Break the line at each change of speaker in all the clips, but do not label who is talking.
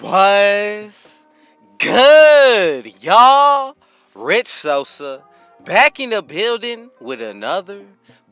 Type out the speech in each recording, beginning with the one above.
Was good, y'all? Rich Sosa back in the building with another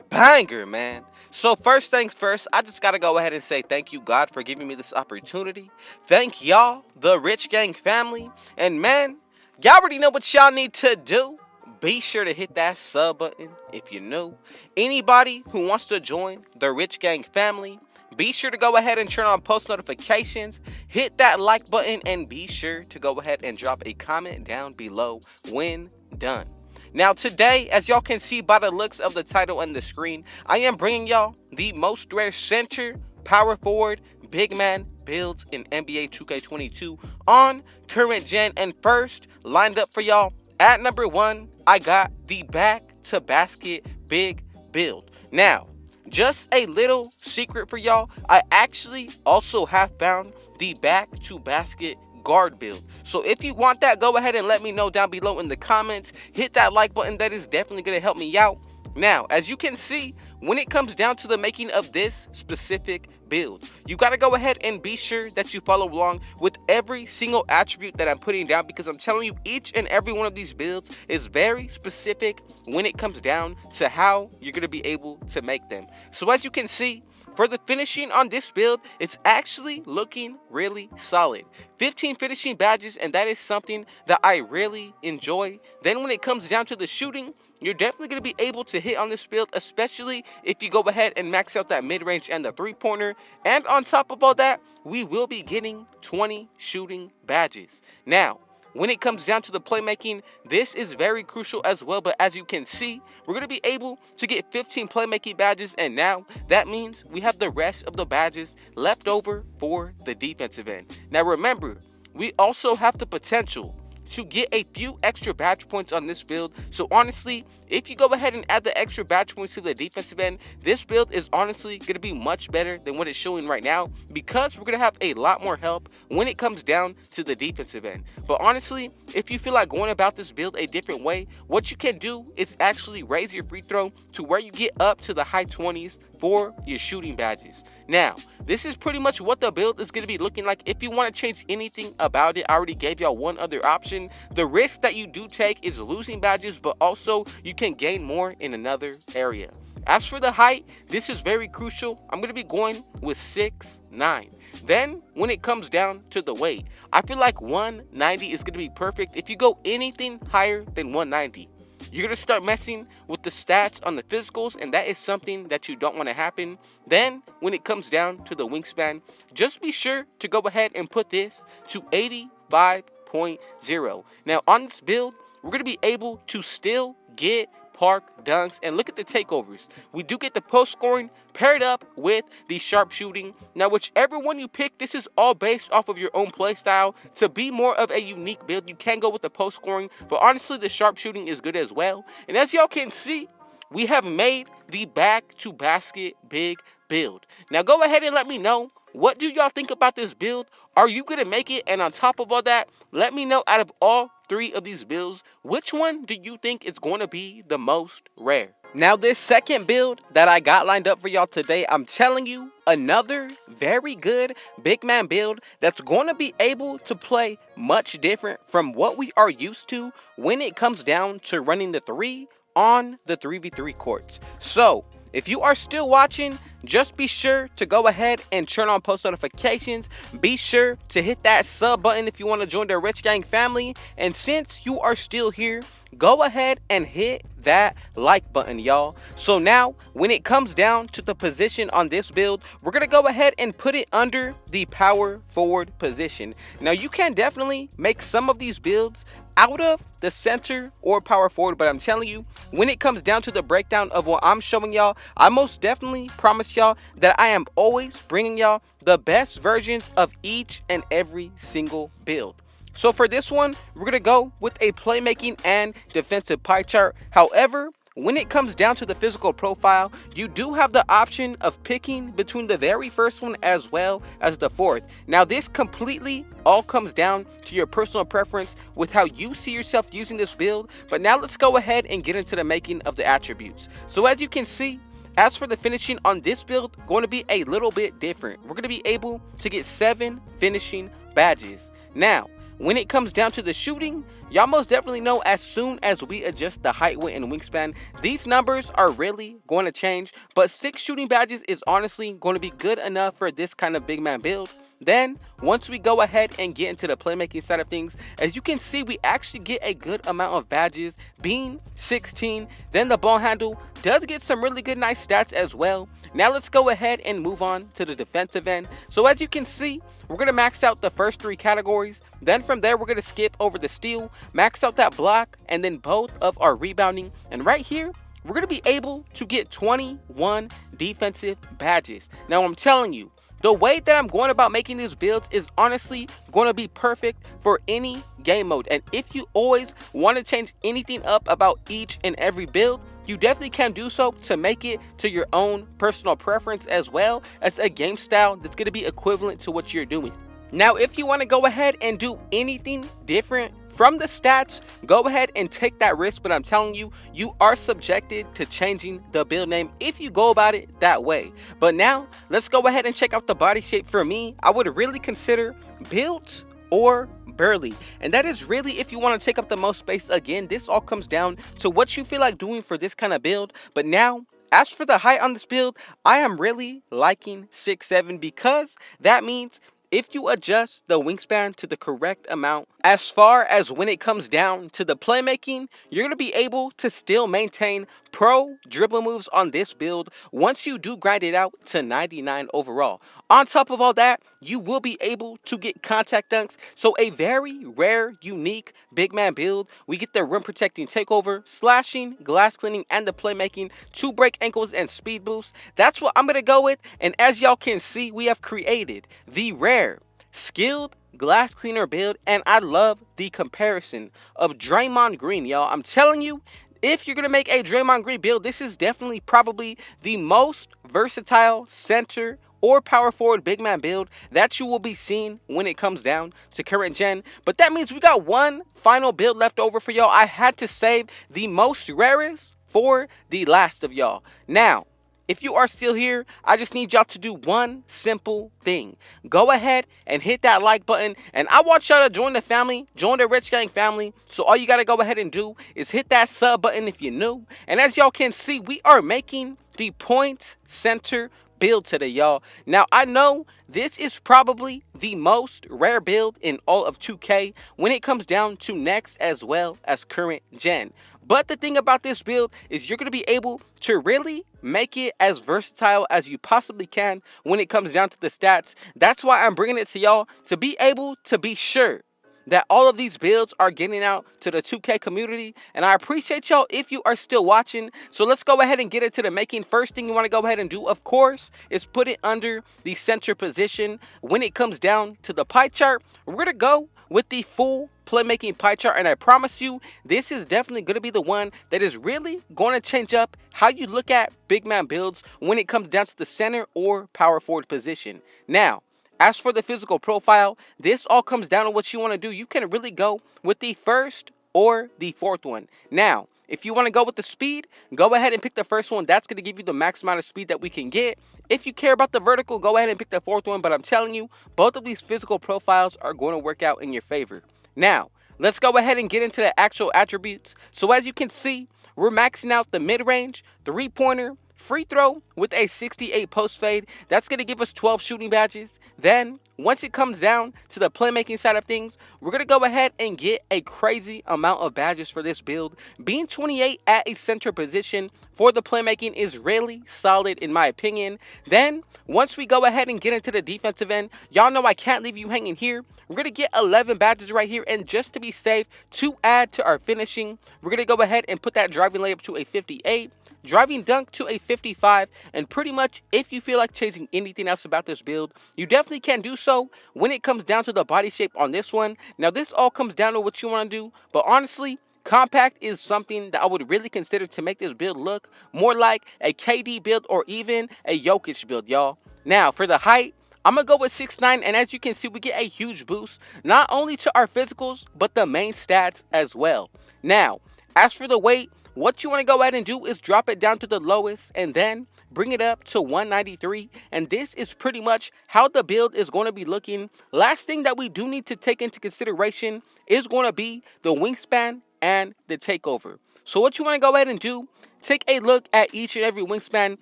banger, man. So first things first, I just gotta go ahead and say thank you, God, for giving me this opportunity. Thank y'all, the Rich Gang family. And man, y'all already know what y'all need to do. Be sure to hit that sub button if you're new. Anybody who wants to join the Rich Gang family, be sure to go ahead and turn on post notifications, hit that like button, and be sure to go ahead and drop a comment down below when done. Now today, as y'all can see by the looks of the title and the screen, I am bringing y'all the most rare center, power forward, big man builds in NBA 2K22 on current gen. And first, lined up for y'all at number 1, I got the back to basket big build. Now, just a little secret for y'all, I actually also have found the back to basket guard build. So if you want that, go ahead and let me know down below in the comments. Hit that like button, that is definitely going to help me out. Now, as you can see, when it comes down to the making of this specific build, you got to go ahead and be sure that you follow along with every single attribute that I'm putting down, because I'm telling you, each and every one of these builds is very specific when it comes down to how you're going to be able to make them. So as you can see, for the finishing on this build, it's actually looking really solid. 15 finishing badges, and that is something that I really enjoy. Then when it comes down to the shooting, you're definitely going to be able to hit on this build, especially if you go ahead and max out that mid-range and the three-pointer. And on top of all that, we will be getting 20 shooting badges. Now, when it comes down to the playmaking, this is very crucial as well. But as you can see, we're going to be able to get 15 playmaking badges. And now that means we have the rest of the badges left over for the defensive end. Now remember, we also have the potential to get a few extra badge points on this build. So honestly, if you go ahead and add the extra badge points to the defensive end, this build is honestly going to be much better than what it's showing right now, because we're going to have a lot more help when it comes down to the defensive end. But honestly, if you feel like going about this build a different way, what you can do is actually raise your free throw to where you get up to the high 20s for your shooting badges. Now, this is pretty much what the build is going to be looking like. If you want to change anything about it, I already gave y'all one other option. The risk that you do take is losing badges, but also you can gain more in another area. As for the height, this is very crucial. I'm going to be going with 6'9". Then, when it comes down to the weight, I feel like 190 is going to be perfect. If you go anything higher than 190, you're going to start messing with the stats on the physicals, and that is something that you don't want to happen. Then, when it comes down to the wingspan, just be sure to go ahead and put this to 85.0. Now, on this build, we're going to be able to still get park dunks, and look at the takeovers. We do get the post scoring paired up with the sharpshooting. Now, whichever one you pick, this is all based off of your own play style. To be more of a unique build, you can go with the post scoring, but honestly, the sharpshooting is good as well. And as y'all can see, we have made the back to basket big build. Now, go ahead and let me know, what do y'all think about this build? Are you going to make it? And on top of all that, let me know, out of all 3 of these builds, which one do you think is going to be the most rare? Now, this second build that I got lined up for y'all today, I'm telling you, another very good big man build that's going to be able to play much different from what we are used to when it comes down to running the 3 on the 3v3 courts. So, if you are still watching, just be sure to go ahead and turn on post notifications. Be sure to hit that sub button if you want to join the Rich Gang family. And since you are still here, go ahead and hit that like button, y'all. So now, when it comes down to the position on this build, we're going to go ahead and put it under the power forward position. Now, you can definitely make some of these builds out of the center or power forward, but I'm telling you, when it comes down to the breakdown of what I'm showing y'all, I most definitely promise y'all that I am always bringing y'all the best versions of each and every single build. So for this one, we're going to go with a playmaking and defensive pie chart. However, when it comes down to the physical profile, you do have the option of picking between the very first one as well as the fourth. Now, this completely all comes down to your personal preference with how you see yourself using this build. But now let's go ahead and get into the making of the attributes. So as you can see, as for the finishing on this build, going to be a little bit different. We're going to be able to get 7 finishing badges. Now, when it comes down to the shooting, y'all most definitely know as soon as we adjust the height, weight, and wingspan, these numbers are really going to change. But 6 shooting badges is honestly going to be good enough for this kind of big man build. Then, once we go ahead and get into the playmaking side of things, as you can see, we actually get a good amount of badges, being 16. Then the ball handle does get some really good, nice stats as well. Now let's go ahead and move on to the defensive end. So as you can see, we're going to max out the first 3 categories. Then from there, we're going to skip over the steal, max out that block, and then both of our rebounding. And right here, we're going to be able to get 21 defensive badges. Now I'm telling you, the way that I'm going about making these builds is honestly going to be perfect for any game mode. And if you always want to change anything up about each and every build, you definitely can do so to make it to your own personal preference, as well as a game style that's going to be equivalent to what you're doing. Now, if you want to go ahead and do anything different from the stats, go ahead and take that risk, but I'm telling you, you are subjected to changing the build name if you go about it that way. But now, let's go ahead and check out the body shape. For me, I would really consider built or burly, and that is really if you want to take up the most space. Again, this all comes down to what you feel like doing for this kind of build. But now, as for the height on this build, I am really liking 6'7", because that means if you adjust the wingspan to the correct amount, as far as when it comes down to the playmaking, you're going to be able to still maintain pro dribble moves on this build once you do grind it out to 99 overall. On top of all that, you will be able to get contact dunks. So a very rare, unique big man build. We get the rim protecting takeover, slashing, glass cleaning, and the playmaking to break ankles and speed boost. That's what I'm going to go with. And as y'all can see, we have created the rare skilled glass cleaner build, and I love the comparison of Draymond Green, y'all. I'm telling you, if you're going to make a Draymond Green build, this is definitely probably the most versatile center or power forward big man build that you will be seeing when it comes down to current gen. But that means we got one final build left over for y'all. I had to save the most rarest for the last of y'all. Now, if you are still here, I just need y'all to do one simple thing. Go ahead and hit that like button. And I want y'all to join the family, join the Rich Gang family. So all you got to go ahead and do is hit that sub button if you're new. And as y'all can see, we are making the point center build today, y'all. Now, I know this is probably the most rare build in all of 2K when it comes down to next as well as current gen. But the thing about this build is you're going to be able to really make it as versatile as you possibly can when it comes down to the stats. That's why I'm bringing it to y'all, to be able to be sure that all of these builds are getting out to the 2K community. And I appreciate y'all if you are still watching. So let's go ahead and get into the making. First thing you want to go ahead and do, of course, is put it under the center position. When it comes down to the pie chart, we're going to go with the full playmaking pie chart, and I promise you, this is definitely going to be the one that is really going to change up how you look at big man builds when it comes down to the center or power forward position. Now, as for the physical profile, this all comes down to what you want to do. You can really go with the first or the fourth one. Now, if you want to go with the speed, go ahead and pick the first one. That's going to give you the max amount of speed that we can get. If you care about the vertical, go ahead and pick the fourth one. But I'm telling you, both of these physical profiles are going to work out in your favor. Now, let's go ahead and get into the actual attributes. So as you can see, we're maxing out the mid-range, three-pointer, free throw with a 68 post fade. That's going to give us 12 shooting badges. Then, once it comes down to the playmaking side of things, we're going to go ahead and get a crazy amount of badges for this build. Being 28 at a center position for the playmaking is really solid in my opinion. Then, once we go ahead and get into the defensive end, y'all know I can't leave you hanging here. We're going to get 11 badges right here, and just to be safe, to add to our finishing, we're going to go ahead and put that driving layup to a 58. Driving dunk to a 55, and pretty much if you feel like changing anything else about this build, you definitely can do so when it comes down to the body shape on this one. Now, this all comes down to what you want to do, but honestly, compact is something that I would really consider to make this build look more like a KD build or even a Jokic build, y'all. Now, for the height, I'm going to go with 6'9", and as you can see, we get a huge boost, not only to our physicals, but the main stats as well. Now, as for the weight, what you want to go ahead and do is drop it down to the lowest, and then bring it up to 193, and this is pretty much how the build is going to be looking. Last thing that we do need to take into consideration is going to be the wingspan and the takeover. So what you want to go ahead and do, take a look at each and every wingspan.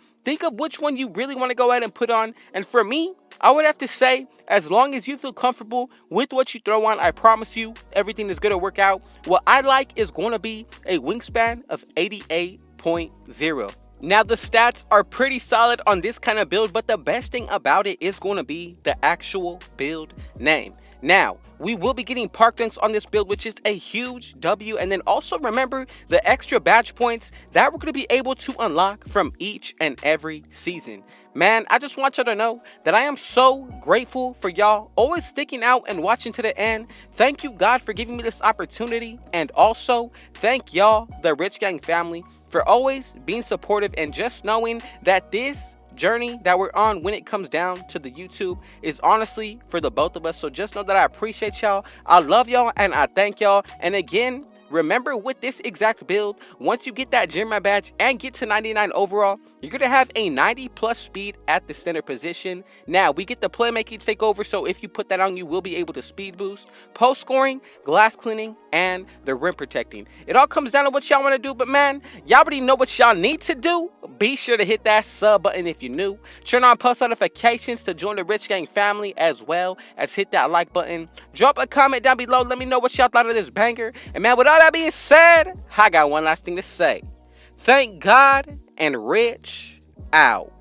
Think of which one you really want to go ahead and put on. And for me, I would have to say, as long as you feel comfortable with what you throw on, I promise you, everything is going to work out. What I like is going to be a wingspan of 88.0. Now, the stats are pretty solid on this kind of build, but the best thing about it is going to be the actual build name. Now, we will be getting park dunks on this build, which is a huge W. And then also remember the extra badge points that we're going to be able to unlock from each and every season. Man, I just want y'all to know that I am so grateful for y'all always sticking out and watching to the end. Thank you, God, for giving me this opportunity. And also, thank y'all, the Rich Gang family, for always being supportive and just knowing that this journey that we're on when it comes down to the YouTube is honestly for the both of us. So just know that I appreciate y'all, I love y'all, and I thank y'all. And again, remember, with this exact build, once you get that Gym Rat badge and get to 99 overall, you're going to have a 90 plus speed at the center position. Now, we get the playmaking takeover, so if you put that on, you will be able to speed boost, post scoring, glass cleaning, and the rim protecting. It all comes down to what y'all want to do, but man, y'all already know what y'all need to do. Be sure to hit that sub button if you're new. Turn on post notifications to join the Rich Gang family, as well as hit that like button. Drop a comment down below. Let me know what y'all thought of this banger. And man, with all that being said, I got one last thing to say. Thank God and Rich out.